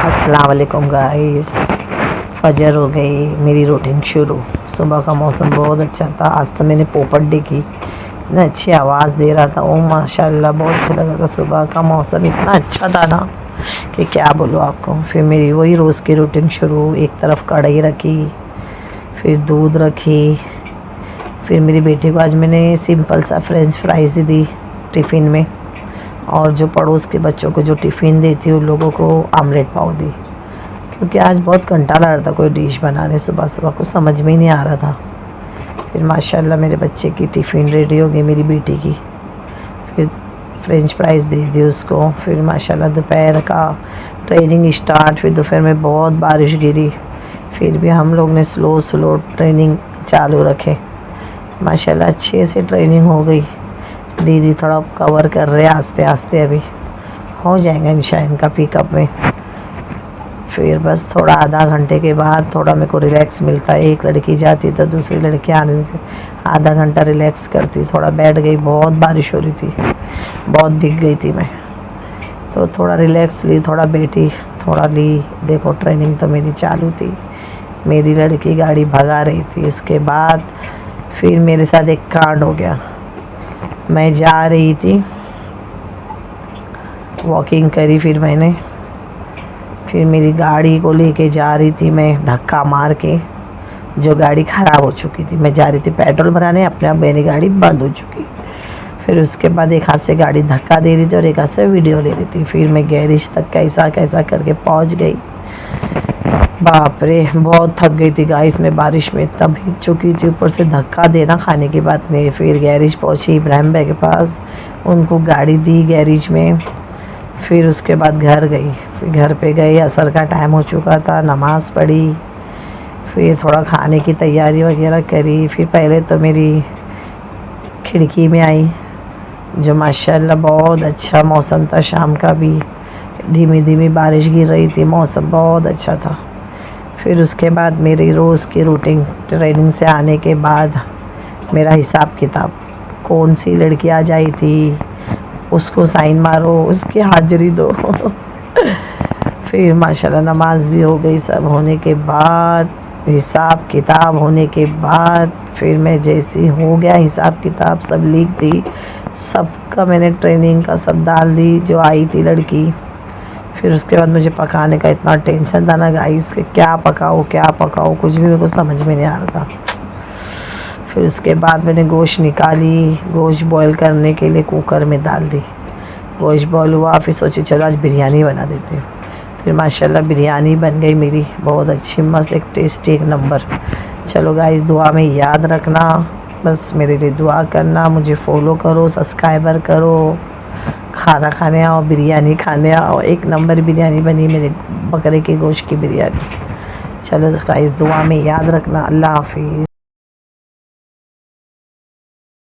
अस्सलाम वालेकुम गाइस। फजर हो गई, मेरी रूटीन शुरू। सुबह का मौसम बहुत अच्छा था। आज तो मैंने पोपट देखी, इतना अच्छी आवाज़ दे रहा था। ओ माशाल्लाह, बहुत अच्छा लगा था। सुबह का मौसम इतना अच्छा था ना कि क्या बोलूँ आपको। फिर मेरी वही रोज़ की रूटीन शुरू। एक तरफ कढ़ाई रखी, फिर दूध रखी। फिर मेरी बेटी को आज मैंने सिंपल सा फ्रेंच फ्राइज़ ही दी टिफ़िन में, और जो पड़ोस के बच्चों को जो टिफ़िन देती उन लोगों को आमलेट पाव दी, क्योंकि आज बहुत कंटाला आ रहा था कोई डिश बनाने। सुबह सुबह कुछ समझ में ही नहीं आ रहा था। फिर माशाल्लाह मेरे बच्चे की टिफ़िन रेडी हो गई, मेरी बेटी की। फिर फ्रेंच फ्राइज़ दे दी उसको। फिर माशाल्लाह दोपहर का ट्रेनिंग स्टार्ट। फिर दोपहर में बहुत बारिश गिरी, फिर भी हम लोग ने स्लो स्लो ट्रेनिंग चालू रखे। माशाल्लाह अच्छे से ट्रेनिंग हो गई। दीदी थोड़ा कवर कर रहे हैं आस्ते आस्ते, अभी हो जाएगा इंशाल्लाह इनका पिकअप में। फिर बस थोड़ा आधा घंटे के बाद थोड़ा मेरे को रिलैक्स मिलता है। एक लड़की जाती तो दूसरी लड़की आने से आधा घंटा रिलैक्स करती, थोड़ा बैठ गई। बहुत बारिश हो रही थी, बहुत भीग गई थी मैं, तो थोड़ा रिलैक्स ली, थोड़ा बैठी, थोड़ा ली। देखो ट्रेनिंग तो मेरी चालू थी, मेरी लड़की गाड़ी भगा रही थी। उसके बाद फिर मेरे साथ एक कांड हो गया। मैं जा रही थी, वॉकिंग करी, फिर मैंने फिर मेरी गाड़ी को लेके जा रही थी मैं धक्का मार के, जो गाड़ी ख़राब हो चुकी थी। मैं जा रही थी पेट्रोल भराने, अपने आप मेरी गाड़ी बंद हो चुकी। फिर उसके बाद एक हाथ से गाड़ी धक्का दे रही थी और एक हाथ से वीडियो ले रही थी। फिर मैं गैरेज तक कैसा कैसा करके पहुंच गई। बाप रे, बहुत थक गई थी गाइस मैं बारिश में, तब भीग चुकी थी, ऊपर से धक्का देना खाने की बात नहीं। फिर गैरेज पहुंची इब्राहिम भाई के पास, उनको गाड़ी दी गैरेज में। फिर उसके बाद घर गई। फिर घर पे गई, असर का टाइम हो चुका था, नमाज़ पढ़ी। फिर थोड़ा खाने की तैयारी वगैरह करी। फिर पहले तो मेरी खिड़की में आई, जो माशाल्लाह बहुत अच्छा मौसम था। शाम का भी धीमी धीमी बारिश गिर रही थी, मौसम बहुत अच्छा था। फिर उसके बाद मेरी रोज़ की रूटीन, ट्रेनिंग से आने के बाद मेरा हिसाब किताब, कौन सी लड़की आ जाई थी उसको साइन मारो, उसकी हाजिरी दो। फिर माशाल्लाह नमाज भी हो गई। सब होने के बाद, हिसाब किताब होने के बाद, फिर मैं जैसी हो गया हिसाब किताब सब लिख दी, सबका मैंने ट्रेनिंग का सब डाल दी जो आई थी लड़की। फिर उसके बाद मुझे पकाने का इतना टेंशन था ना गाइस कि क्या पकाऊँ, कुछ भी मेरे को समझ में नहीं आ रहा था। फिर उसके बाद मैंने गोश्त निकाली, गोश्त बॉईल करने के लिए कुकर में डाल दी। गोश्त बॉईल हुआ, फिर सोची चलो आज बिरयानी बना देती हूँ। फिर माशाल्लाह बिरयानी बन गई मेरी, बहुत अच्छी, मस्त, एक टेस्टी, एक नंबर। चलो गाइस, दुआ में याद रखना, बस मेरे लिए दुआ करना, मुझे फॉलो करो, सब्सक्राइबर करो, खाना खाने आओ, बिरयानी खाने आओ। एक नंबर बिरयानी बनी मेरे, बकरे के गोश्त की बिरयानी। चलो गाइस, दुआ में याद रखना। अल्लाह हाफिज़।